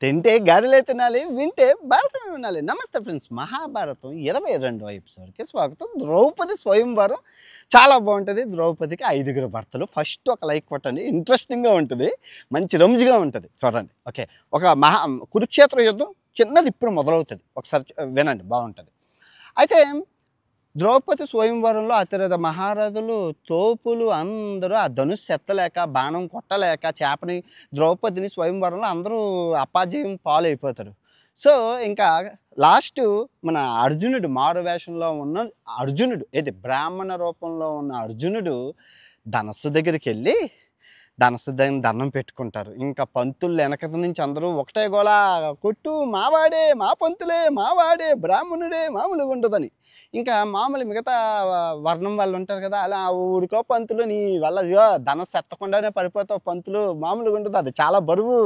తింటే గారెలే తినాలి, వింటే భారతమే వినాలి. నమస్తే ఫ్రెండ్స్, మహాభారతం 22వ ఎపిసోడ్కి స్వాగతం. ద్రౌపది స్వయంవరం చాలా బాగుంటుంది. ద్రౌపదికి 5గురు భర్తలు. ఫస్ట్ ఒక లైక్ కొట్టండి, ఇంట్రెస్టింగ్గా ఉంటుంది, మంచి రంజుగా ఉంటుంది. చూడండి. ఓకే, ఒక కురుక్షేత్ర యుద్ధం చిన్నది ఇప్పుడు మొదలవుతుంది. ఒకసారి వినండి, బాగుంటుంది. అయితే ద్రౌపది స్వయంవరంలో అతిరథ మహారథులు, తోపులు అందరూ ఆ ధనుస్సు ఎత్తలేక, బాణం కొట్టలేక చేపని ద్రౌపదిని స్వయంవరంలో అందరూ అపాజయం పాలైపోతారు. సో ఇంకా లాస్ట్ మన అర్జునుడు మారు వేషంలో ఉన్న అర్జునుడు, ఏది బ్రాహ్మణ రూపంలో ఉన్న అర్జునుడు ధనస్సు దగ్గరికి వెళ్ళి ధనస్సు దండం పెట్టుకుంటారు. ఇంకా పంతులు వెనక నుంచి అందరూ ఒకటే గోళ, కొట్టు మావాడే, మా పంతులే, మావాడే, బ్రాహ్మణుడే, మామూలు ఉండదని. ఇంకా మామూలు మిగతా వర్ణం వాళ్ళు ఉంటారు కదా, అలా ఊరికో పంతులు నీ వల్ల ధనస్సు ఎత్తకుండానే పడిపోతావు పంతులు, మామూలుగా ఉండదు, అది చాలా బరువు,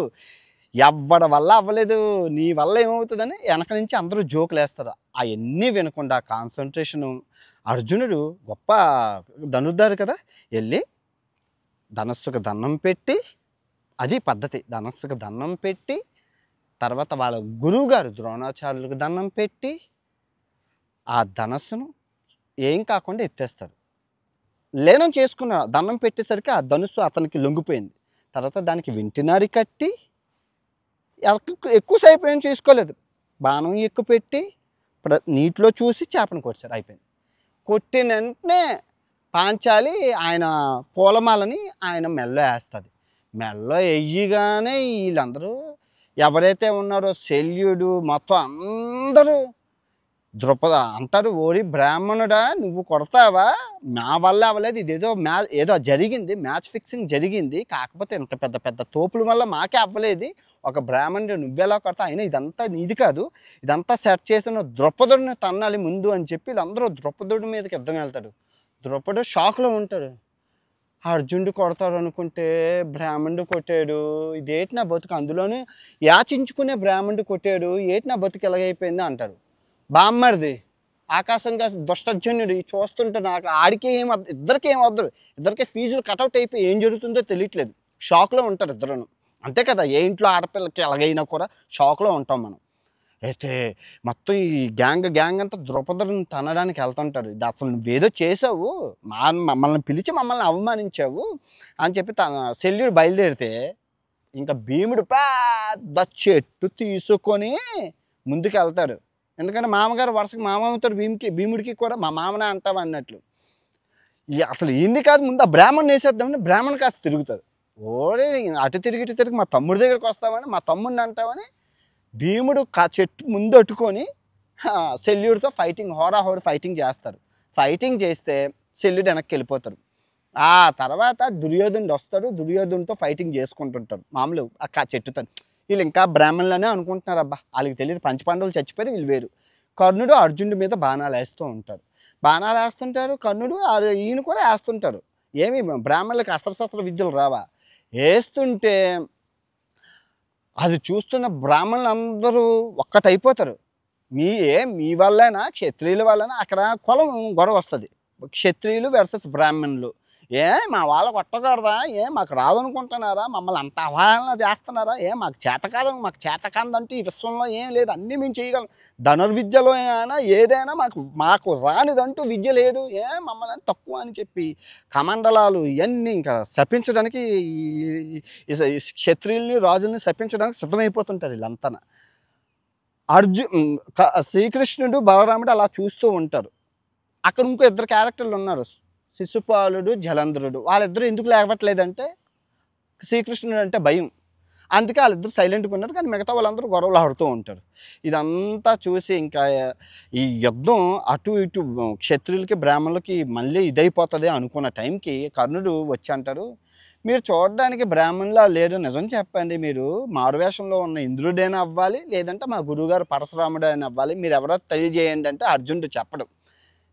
ఎవ్వడి వల్ల అవ్వలేదు, నీ వల్ల ఏమవుతుందని వెనక నుంచి అందరూ జోకులు వేస్తారు. అవన్నీ వినకుండా కాన్సన్ట్రేషను, అర్జునుడు గొప్ప ధనుర్ధారు కదా, వెళ్ళి ధనస్సుకు దండం పెట్టి, అది పద్ధతి, ధనస్సుకు దండం పెట్టి తర్వాత వాళ్ళ గురువుగారు ద్రోణాచార్యులకు దండం పెట్టి ఆ ధనస్సును ఏం కాకుండా ఎత్తేస్తారు. లీనం చేసుకున్న దండం పెట్టేసరికి ఆ ధనుస్సు అతనికి లొంగిపోయింది. తర్వాత దానికి వింటినాడి కట్టి ఎక్కువ సేపు చేసుకోలేదు, బాణం ఎక్కువ పెట్టి నీటిలో చూసి చేపను కొట్టారు, అయిపోయింది. కొట్టిన వెంటనే పాంచాలి ఆయన పూలమాలని ఆయన మెల్లో వేస్తుంది. మెల్లో వెయ్యగానే వీళ్ళందరూ ఎవరైతే ఉన్నారో శల్యుడు మొత్తం అందరూ ద్రుపద అంటారు, ఓరి బ్రాహ్మణుడా నువ్వు కొడతావా, నా వల్ల అవ్వలేదు, ఇదేదో ఏదో జరిగింది, మ్యాచ్ ఫిక్సింగ్ జరిగింది, కాకపోతే ఇంత పెద్ద పెద్ద తోపుల వల్ల మాకే అవ్వలేదు, ఒక బ్రాహ్మణుడు నువ్వెలా కొడతా, అయినా ఇదంతా నీది కాదు, ఇదంతా సెట్ చేసిన ద్రుపదుడిని తన్నాలి ముందు అని చెప్పి వీళ్ళందరూ ద్రుపదుడి మీదకి యుద్ధం వెళ్తాడు. ద్రౌపది షాక్లో ఉంటాడు. అర్జునుడు కొడతాడు అనుకుంటే బ్రాహ్మణుడు కొట్టాడు, ఇదేటి నా బతుకు, అందులోనే యాచించుకునే బ్రాహ్మణుడు కొట్టాడు, ఏటి నా బతుకు ఎలాగైపోయింది అంటాడు. బామ్మడిది ఆకాశంగా దుష్టజన్యుడు చూస్తుంటే నాకు ఆడికి ఇద్దరికి ఏం వద్దరు, ఇద్దరికి ఫీజులు కటౌట్ అయిపోయి ఏం జరుగుతుందో తెలియట్లేదు, షాక్లో ఉంటారు ఇద్దరును. అంతే కదా, ఏ ఇంట్లో ఆడపిల్లకి ఎలాగైనా కూడా షాక్లో ఉంటాం మనం. అయితే మొత్తం ఈ గ్యాంగ్ అంతా ద్రౌపదిని తనడానికి వెళ్తుంటాడు. ఇది అసలు నువ్వేదో చేసావు, మమ్మల్ని పిలిచి మమ్మల్ని అవమానించావు అని చెప్పి శల్యుడు బయలుదేరితే ఇంకా భీముడు పెద్ద చెట్టు తీసుకొని ముందుకు వెళ్తాడు. ఎందుకంటే మామగారు వరుసకు మామ అవుతాడు భీముడికి కూడా, మా మామనే అంటావు అన్నట్లు. అసలు ఏంది కాదు, ముందు ఆ బ్రాహ్మణ్ వేసేద్దామని బ్రాహ్మణ్ కాస్త తిరుగుతాడు. ఓడే అటు తిరిగి మా తమ్ముడి దగ్గరికి వస్తామని, మా తమ్ముడిని అంటావని భీముడు చెట్టు ముందు అట్టుకొని శల్యుడితో హోరాహోరి ఫైటింగ్ చేస్తారు. ఫైటింగ్ చేస్తే శల్యుడు వెనక్కి వెళ్ళిపోతారు. ఆ తర్వాత దుర్యోధనుడు వస్తాడు, దుర్యోధనుడితో ఫైటింగ్ చేసుకుంటుంటారు మామూలు ఆ చెట్టుతో. వీళ్ళు ఇంకా బ్రాహ్మణులనే అనుకుంటున్నారు, అబ్బా వాళ్ళకి తెలియదు, పంచపాండవులు చచ్చిపోయి వీళ్ళు వేరు. కర్ణుడు అర్జునుడి మీద బాణాలు వేస్తుంటారు, కర్ణుడు ఈయన కూడా వేస్తుంటారు. ఏమి బ్రాహ్మణులకి అస్త్రశస్త్ర విద్యలు రావా, వేస్తుంటే అది చూస్తున్న బ్రాహ్మణులు అందరూ ఒక్కటైపోతారు. మీ వల్లైనా క్షత్రియుల వల్లైనా అక్కడ కులం గొడవ వస్తుంది, క్షత్రియులు వర్సెస్ బ్రాహ్మణులు. మా వాళ్ళ కొట్టకూడదా, మాకు రాదనుకుంటున్నారా, మమ్మల్ని అంత అవహేళన చేస్తున్నారా, మాకు చేత కాదంటూ ఈ విశ్వంలో ఏం లేదు, అన్నీ మేము చేయగలం, ధనుర్విద్యలో అయినా ఏదైనా మాకు రానిదంటూ విద్య లేదు, మమ్మల్ని తక్కువ అని చెప్పి కమండలాలు ఇవన్నీ ఇంకా శపించడానికి, క్షత్రియుల్ని రాజుల్ని శపించడానికి సిద్ధమైపోతుంటారు వీళ్ళంతా. శ్రీకృష్ణుడు బలరాముడు అలా చూస్తూ ఉంటారు. అక్కడ ఇంకో ఇద్దరు క్యారెక్టర్లు ఉన్నారు, శిశుపాలుడు జలంధ్రుడు. వాళ్ళిద్దరూ ఎందుకు లేవట్లేదంటే శ్రీకృష్ణుడు అంటే భయం, అందుకే వాళ్ళిద్దరు సైలెంట్గా ఉన్నారు. కానీ మిగతా వాళ్ళందరూ గొడవలు ఆడుతూ ఉంటారు. ఇదంతా చూసి ఇంకా ఈ యుద్ధం అటు ఇటు క్షత్రియులకి బ్రాహ్మణులకి మళ్ళీ ఇదైపోతుంది అనుకున్న టైంకి కర్ణుడు వచ్చి అంటారు, మీరు చూడడానికి బ్రాహ్మణులా లేరు, నిజం చెప్పండి, మీరు మారువేషంలో ఉన్న ఇంద్రుడైనా అవ్వాలి, లేదంటే మా గురువుగారు పరశురాముడు అయినా అవ్వాలి, మీరు ఎవరో తెలియజేయండి అంటే అర్జునుడు చెప్పడు.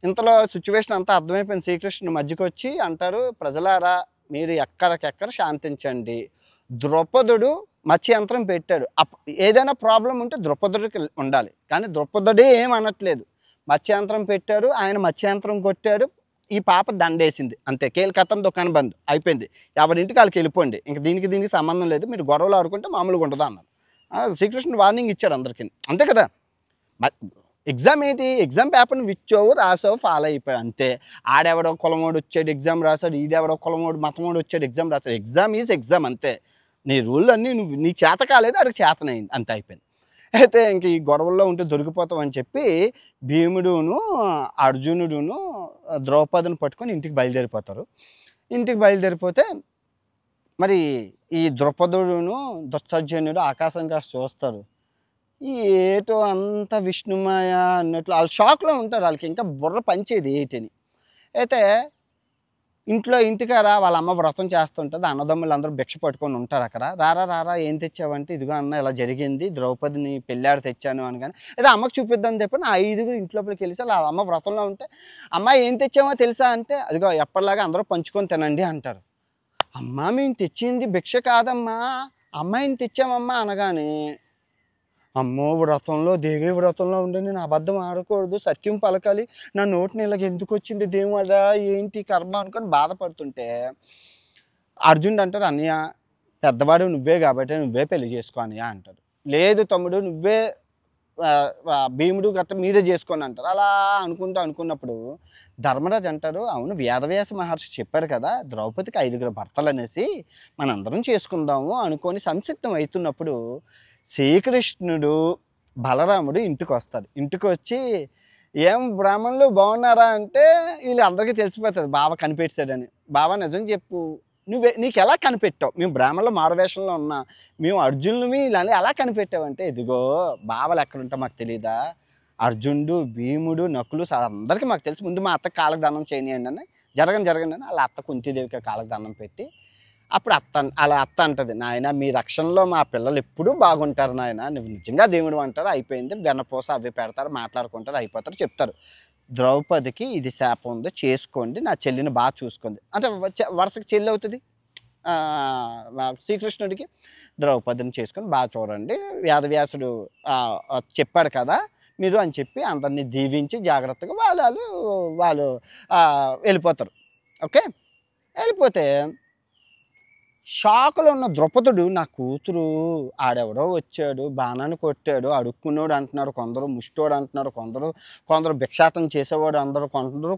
ఇంతలో సిచ్యువేషన్ అంతా అర్థమైపోయింది. శ్రీకృష్ణుడు మధ్యకి వచ్చి అంటారు, ప్రజలారా మీరు ఎక్కడికెక్కడ శాంతించండి, ద్రౌపదుడు మత్స్యంత్రం పెట్టాడు, ఏదైనా ప్రాబ్లం ఉంటే ద్రౌపదుడికి ఉండాలి, కానీ ద్రౌపదుడే ఏమనట్లేదు, మత్స్యంత్రం పెట్టారు, ఆయన మత్స్యంత్రం కొట్టాడు, ఈ పాప దండేసింది, అంతే, కేల్కతం దుకాణం బంద్ అయిపోయింది, ఎవరింటికి వాళ్ళకి వెళ్ళిపోండి, ఇంక దీనికి సంబంధం లేదు, మీరు గొడవలు ఆడుకుంటే మామూలుగా ఉండదు అన్నారు. శ్రీకృష్ణుడు వార్నింగ్ ఇచ్చాడు అందరికీ, అంతే కదా. ఎగ్జామ్ ఏంటి, ఎగ్జామ్ పేపర్ని విచ్చావు, రాసావు, ఫాలో అయిపోయావు అంతే. ఆడెవడో కులమోడు వచ్చాడు ఎగ్జామ్ రాశాడు, ఈడెవడో కులమోడు మతమోడు వచ్చాడు ఎగ్జామ్ రాశాడు. ఎగ్జామ్ ఈజ్ ఎగ్జామ్ అంతే. నీ రూల్ అన్నీ నువ్వు నీ చేత కాలేదు, అడిగి చేతనైంది, అంతే అయిపోయింది. అయితే ఇంక ఈ గొడవల్లో ఉంటే దొరికిపోతావు అని చెప్పి భీముడును అర్జునుడును ద్రౌపదిని పట్టుకొని ఇంటికి బయలుదేరిపోతారు. ఇంటికి బయలుదేరిపోతే మరి ఈ ద్రౌపదుడును దుష్టజనుడు ఆకాశం కాస్త చూస్తారు. ఏటో అంత విష్ణుమాయ అన్నట్లు వాళ్ళు షాక్లో ఉంటారు. వాళ్ళకి ఇంకా బుర్ర పంచేది ఏంటని. అయితే ఇంటికారా వాళ్ళ అమ్మ వ్రతం చేస్తుంటుంది. అన్నదమ్ములు అందరూ భిక్ష పట్టుకొని ఉంటారు అక్కడ. రారా రారా ఏం తెచ్చావంటే, ఇదిగో అన్న ఇలా జరిగింది, ద్రౌపదిని పెళ్ళాడు తెచ్చాను అని. కానీ అయితే అమ్మకు చూపిద్దామని చెప్పి ఆ 5గురు ఇంట్లోపలికి వెళ్ళి వాళ్ళ అమ్మ వ్రతంలో ఉంటే, అమ్మ ఏం తెచ్చామో తెలుసా అంటే, అదిగో ఎప్పటిలాగా అందరూ పంచుకొని తినండి అంటారు. అమ్మ మేము తెచ్చింది భిక్ష కాదమ్మా, అమ్మాయిని తెచ్చామమ్మా అనగానే, అమ్మో వ్రతంలో దేవి వ్రతంలో ఉండి నేను అబద్ధం ఆడకూడదు, సత్యం పలకాలి, నా నోటిని ఇలాగ ఎందుకు వచ్చింది దేవుడా ఏంటి కర్మ అనుకొని బాధపడుతుంటే అర్జునుడు అంటారు, అన్నయ్య పెద్దవాడు నువ్వే కాబట్టి నువ్వే పెళ్లి చేసుకో అన్నయ్య అంటారు. లేదు తమ్ముడు నువ్వే భీముడు గట్ట మీదే చేసుకొని అంటారు. అలా అనుకున్నప్పుడు ధర్మరాజు అంటారు, అవును వేదవ్యాస మహర్షి చెప్పారు కదా ద్రౌపదికి 5గురు భర్తలు అనేసి, మనందరం చేసుకుందాము అనుకొని సంసిద్ధం అవుతున్నప్పుడు శ్రీకృష్ణుడు బలరాముడు ఇంటికి వస్తాడు. ఇంటికి వచ్చి ఏం బ్రాహ్మణులు బాగున్నారా అంటే వీళ్ళు అందరికీ తెలిసిపోతుంది బావ కనిపెట్టాడని. బావ నిజం చెప్పు, నీకు ఎలా కనిపెట్టావు, మేము బ్రాహ్మణులు మారువేషంలో ఉన్నా, మేము అర్జునుని ఇలా ఎలా కనిపెట్టావంటే, ఇదిగో బావలు ఎక్కడుంటా మాకు తెలీదా, అర్జునుడు భీముడు నకులు అందరికీ మాకు తెలిసి, ముందు మా అత్త కాళ్ళకు దండం చేయనియండి అని జరగండి అని వాళ్ళ అత్త కుంతీదేవికి కాళ్ళకు దండం పెట్టి, అప్పుడు అలా అత్త అంటది, నాయన మీ రక్షణలో మా పిల్లలు ఎప్పుడూ బాగుంటారు నాయన, నువ్వు నిజంగా దేవుడు అంటారు, అయిపోయింది, వెన్నపూస అవి పెడతారు, మాట్లాడుకుంటారు, అయిపోతారు, చెప్తారు. ద్రౌపదికి ఇది శాపం ఉంది, చేసుకోండి, నా చెల్లిని బాగా చూసుకుంది అంటే వరుసకి చెల్లి అవుతుంది శ్రీకృష్ణుడికి. ద్రౌపదిని చేసుకొని బాగా చూడండి, వేదవ్యాసుడు చెప్పాడు కదా మీరు అని చెప్పి అందరినీ దీవించి జాగ్రత్తగా వాళ్ళు వెళ్ళిపోతారు. ఓకే, వెళ్ళిపోతే షాకులో ఉన్న ద్రౌపదుడు, నా కూతురు ఆడెవడో వచ్చాడు బాణాన్ని కొట్టాడు, అడుక్కున్నాడు అంటున్నారు కొందరు, ముష్టోడు అంటున్నారు కొందరు భిక్షాటం చేసేవాడు అందరూ,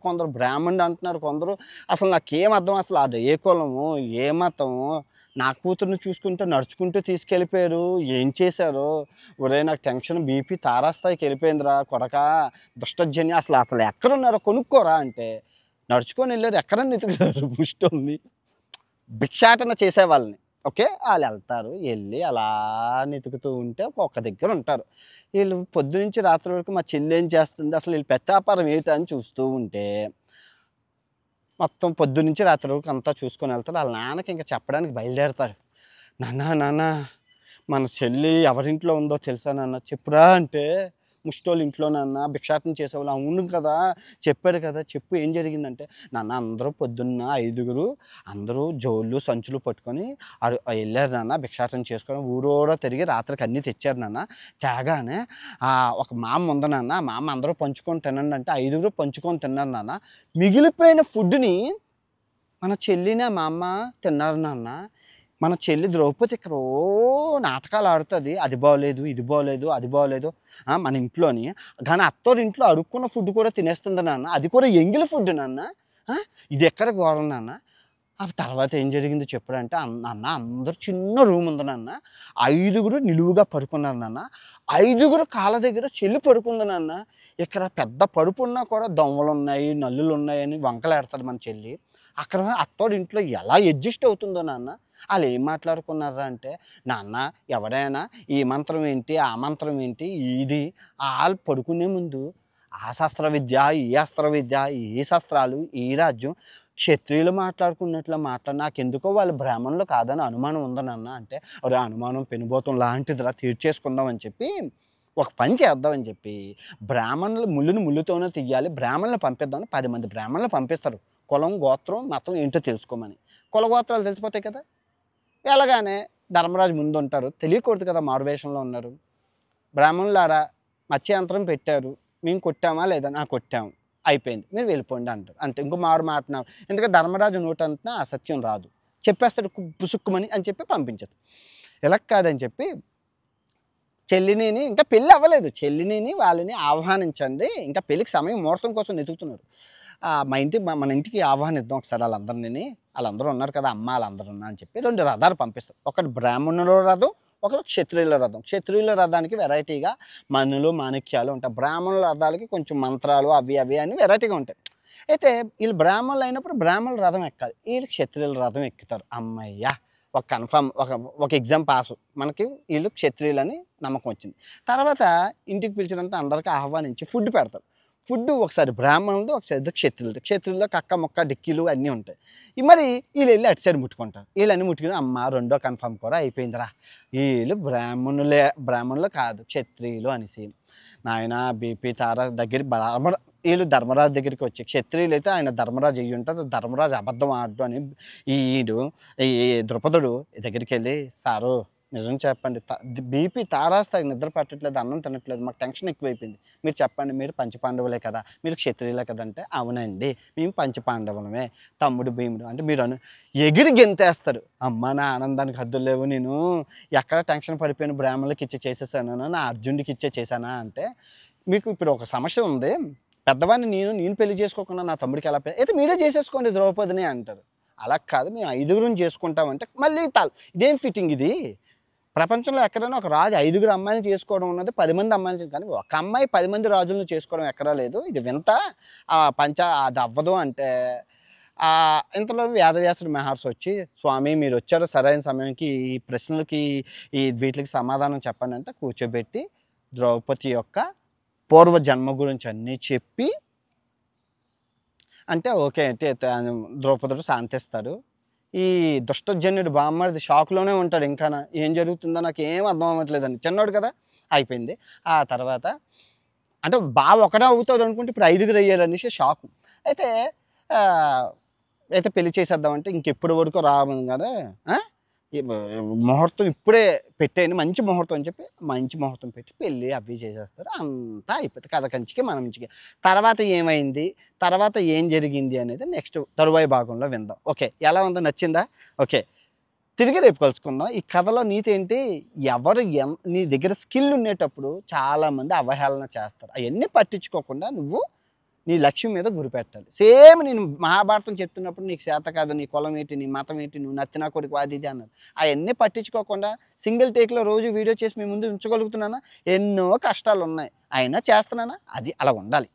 కొందరు బ్రాహ్మణుడు అంటున్నారు కొందరు. అసలు నాకేం అర్థం, అసలు ఆడ ఏ కులము ఏ మతము, నా కూతుర్ని చూసుకుంటూ నడుచుకుంటూ తీసుకెళ్ళిపోయారు, ఏం చేశారు, ఒరే నాకు టెన్షన్ బీపీ తారాస్థాయికి వెళ్ళిపోయిందిరా కొడక దుష్టజన్య, అసలు ఎక్కడున్నారో కొనుక్కోరా అంటే నడుచుకొని వెళ్ళారు, ఎక్కడన్నా ఎతుకుతారు ముష్టోని భిక్షాటన చేసే వాళ్ళని. ఓకే, వాళ్ళు వెళ్తారు, వెళ్ళి అలా వెతుకుతూ ఉంటే ఒక్కొక్క దగ్గర ఉంటారు. వీళ్ళు పొద్దునుంచి రాత్రి వరకు మా చెల్లి ఏం చేస్తుంది, అసలు వీళ్ళు పెత్తాపారం ఏంటని చూస్తూ ఉంటే మొత్తం పొద్దునుంచి రాత్రి వరకు అంతా చూసుకొని వెళ్తారు. వాళ్ళ నాన్నకి ఇంకా చెప్పడానికి బయలుదేరతారు, నాన్న మన చెల్లి ఎవరింట్లో ఉందో తెలుసా నాన్న, చెప్పురా అంటే, ముష్టోళ్ళు ఇంట్లోనన్నా భిక్షాటన చేసేవాళ్ళు, అవును కదా చెప్పారు కదా చెప్పు ఏం జరిగిందంటే, నాన్న అందరూ పొద్దున్న 5గురు అందరూ జోళ్ళు సంచులు పట్టుకొని వెళ్ళారు నాన్న భిక్షాటన చేసుకొని, ఊరూరా తిరిగి రాత్రికి అన్నీ తెచ్చారు నాన్న, తేగానే ఒక మామ ఉంది నాన్న, మామ అందరూ పంచుకొని తినండి అంటే 5గురు పంచుకొని తిన్నారు నాన్న, మిగిలిపోయిన ఫుడ్ని మన చెల్లిని మా అమ్మ తిన్నారు నాన్న, మన చెల్లి ద్రౌపది ఇక్కడ నాటకాలు ఆడుతుంది, అది బాగోలేదు ఇది బాగోలేదు అది బాగోలేదు మన ఇంట్లోని, కానీ అత్తోరి ఇంట్లో అడుక్కున్న ఫుడ్ కూడా తినేస్తుంది నాన్న, అది కూడా ఎంగిలి ఫుడ్ నాన్న, ఇది ఎక్కడ ఘోరం నాన్న. ఆ తర్వాత ఏం జరిగిందో చెప్పడంటే, అన్న అందరు చిన్న రూమ్ ఉంది నాన్న, 5గురు నిలువుగా పడుకున్నారు నాన్న, 5గురు కాళ్ళ దగ్గర చెల్లి పడుకుంది నాన్న, ఇక్కడ పెద్ద పరుపు ఉన్నా కూడా దొంగలు ఉన్నాయి నల్లులు ఉన్నాయని వంకలాడుతుంది మన చెల్లి, అక్కడ అత్తోడి ఇంట్లో ఎలా అడ్జస్ట్ అవుతుందో నాన్న. వాళ్ళు ఏం మాట్లాడుకున్నారా అంటే, నాన్న ఎవరైనా ఈ మంత్రం ఏంటి ఆ మంత్రం ఏంటి ఇది, వాళ్ళు పడుకునే ముందు ఆ శస్త్ర విద్య ఈ అస్త్ర విద్య ఈ శస్త్రాలు ఈ రాజ్యం క్షత్రియులు మాట్లాడుకున్నట్లు నాకెందుకో వాళ్ళు బ్రాహ్మణులు కాదని అనుమానం ఉందనన్న అంటే, అరే అనుమానం పెనుబోతం లాంటిదిలా తీర్చేసుకుందామని చెప్పి ఒక పని చేద్దామని చెప్పి, బ్రాహ్మణులు ముళ్ళుతోనే తీయాలి, బ్రాహ్మణులు పంపిద్దామని 10 మంది బ్రాహ్మణులు పంపిస్తారు, కులం గోత్రం మతం ఏంటో తెలుసుకోమని. కుల గోత్రాలు తెలిసిపోతాయి కదా. వెళ్ళగానే ధర్మరాజు ముందు ఉంటారు, తెలియకూడదు కదా మారువేషంలో ఉన్నారు, బ్రాహ్మణులారా మత్స్యాంతరం పెట్టారు, మేము కొట్టామా లేదా, కొట్టాము అయిపోయింది మీరు వెళ్ళిపోండి అంటారు, అంతే. ఇంకో మారు మాట్లాడు, ఎందుకంటే ధర్మరాజు నోటంటున్నా అసత్యం రాదు, చెప్పేస్తాడు పుసుక్కుమని అని చెప్పి పంపించదు. ఇలా కాదని చెప్పి చెల్లిని ఇంకా పెళ్ళి అవ్వలేదు, చెల్లిని వాళ్ళని ఆహ్వానించండి, ఇంకా పెళ్ళికి సమయం ముహూర్తం కోసం వెతుకుతున్నారు. మన ఇంటికి ఆహ్వానిద్దాం ఒకసారి వాళ్ళందరినీ, వాళ్ళందరూ ఉన్నారు కదా అమ్మ వాళ్ళందరూ ఉన్నా అని చెప్పి 2 రథాలు పంపిస్తారు. ఒకటి బ్రాహ్మణుల రథం, ఒకటి క్షత్రియుల రథం. క్షత్రియుల రథానికి వెరైటీగా మనులు మాణిక్యాలు ఉంటాయి, బ్రాహ్మణుల రథాలకి కొంచెం మంత్రాలు అవి అవి అని వెరైటీగా ఉంటాయి. అయితే వీళ్ళు బ్రాహ్మణులు అయినప్పుడు బ్రాహ్మణుల రథం ఎక్కాలి, వీళ్ళు క్షత్రియుల రథం ఎక్కుతారు. అమ్మయ్య, ఒక కన్ఫర్మ్ ఒక ఎగ్జామ్ పాస్, మనకి వీళ్ళు క్షత్రియులని నమ్మకం వచ్చింది. తర్వాత ఇంటికి పిలిచినంత అందరికీ ఆహ్వానించి ఫుడ్ పెడతారు. ఫుడ్ ఒకసారి బ్రాహ్మణులది, ఒకసారి క్షత్రియులది. క్షత్రియుల్లో కక్క మొక్క డిక్కీలు అన్నీ ఉంటాయి. మరి వీళ్ళు వెళ్ళి అటు సైడ్ ముట్టుకుంటారు. వీళ్ళన్నీ ముట్టుకుని అమ్మ రెండో కన్ఫర్మ్ కూడా అయిపోయిందిరా, వీళ్ళు బ్రాహ్మణులు కాదు క్షత్రియులు అనేసి. నాయన బీపీ తార దగ్గర వీళ్ళు ధర్మరాజు దగ్గరికి వచ్చి, క్షత్రియులు అయితే ఆయన ధర్మరాజు అయ్యి ఉంటారు, ధర్మరాజు అబద్ధం ఆడు అని ఈ ద్రుపదుడు దగ్గరికి వెళ్ళి, సారు నిజం చెప్పండి, బీపీ తారాస్తాయి, నిద్ర పట్టట్లేదు, అన్నం తినట్లేదు, మాకు టెన్షన్ ఎక్కువైపోయింది, మీరు చెప్పండి, మీరు పంచపాండవులే కదా, మీరు క్షత్రియులే కదంటే అవునండి మేము పంచపాండవులమే, తమ్ముడు భీముడు అంటే మీరు ఎగిరి గెంతేస్తారు. అమ్మ నా ఆనందానికి హద్దులు లేవు, నేను ఎక్కడ టెన్షన్ పడిపోయాను, బ్రాహ్మణులకి ఇచ్చే చేసేసాను, నా అర్జునుడికి ఇచ్చే చేశానా అంటే, మీకు ఇప్పుడు ఒక సమస్య ఉంది, పెద్దవాడిని నేను పెళ్లి చేసుకోకుండా నా తమ్ముడికి ఎలా అయితే మీరే చేసేసుకోండి ద్రౌపదిని అంటారు. అలా కాదు, మేము 5గురిని చేసుకుంటామంటే మళ్ళీ ఇదేం ఫిట్టింగ్ ఇది, ప్రపంచంలో ఎక్కడైనా ఒక రాజు 5గురు అమ్మాయిని చేసుకోవడం ఉన్నది, 10 మంది అమ్మాయిలు, కానీ ఒక అమ్మాయి 10 మంది రాజులను చేసుకోవడం ఎక్కడా లేదు, ఇది వింత, అది అవ్వదు అంటే ఇంతలో వేదవ్యాసుడు మహర్షి వచ్చి, స్వామి మీరు వచ్చారు సరైన సమయానికి, ఈ ప్రశ్నలకి వీటికి సమాధానం చెప్పండి అంటే కూర్చోబెట్టి ద్రౌపది యొక్క పూర్వ జన్మ గురించి అన్నీ చెప్పి, అంటే ఓకే అంటే ద్రౌపదుడు శాంతిస్తాడు. ఈ దుష్టజన్యుడు బామ్మడిది షాక్లోనే ఉంటాడు, ఇంకా ఏం జరుగుతుందో నాకు ఏం అర్థం అవ్వట్లేదని, చిన్నోడు కదా అయిపోయింది. ఆ తర్వాత అంటే బాగా ఒకటే అవుతుంది అనుకుంటే ఇప్పుడు 5గురు అయ్యారనేసి షాకు. అయితే పెళ్లి చేసేద్దామంటే ఇంకెప్పుడు వరకు రాగానే ముహూర్తం ఇప్పుడే పెట్టేయండి, మంచి ముహూర్తం అని చెప్పి మంచి ముహూర్తం పెట్టి పెళ్ళి అవి చేసేస్తారు. అంతా అయిపోతుంది, కథ కంచికి మనం ఇంచికి. తర్వాత ఏమైంది, తర్వాత ఏం జరిగింది అనేది నెక్స్ట్ తరువాయి భాగంలో విందాం. ఓకే, ఎలా ఉందో, నచ్చిందా? ఓకే, తిరిగి రేపు కలుసుకుందాం. ఈ కథలో నీతి ఏంటి, నీ దగ్గర స్కిల్ ఉండేటప్పుడు చాలామంది అవహేళన చేస్తారు, అవన్నీ పట్టించుకోకుండా నువ్వు నీ లక్ష్యం మీద గురిపెట్టాలి. సేమ్ నేను మహాభారతం చెప్తున్నప్పుడు నీకు చేత కాదు, నీ కులం ఏంటి, నీ మతం ఏంటి, నువ్వు నత్తినా కొడుకు అది ఇది అన్నారు. అవన్నీ పట్టించుకోకుండా సింగిల్ టేక్లో రోజు వీడియో చేసి మీ ముందు ఉంచగలుగుతున్నానా? ఎన్నో కష్టాలు ఉన్నాయి, అయినా చేస్తున్నానా? అది అలా ఉండాలి.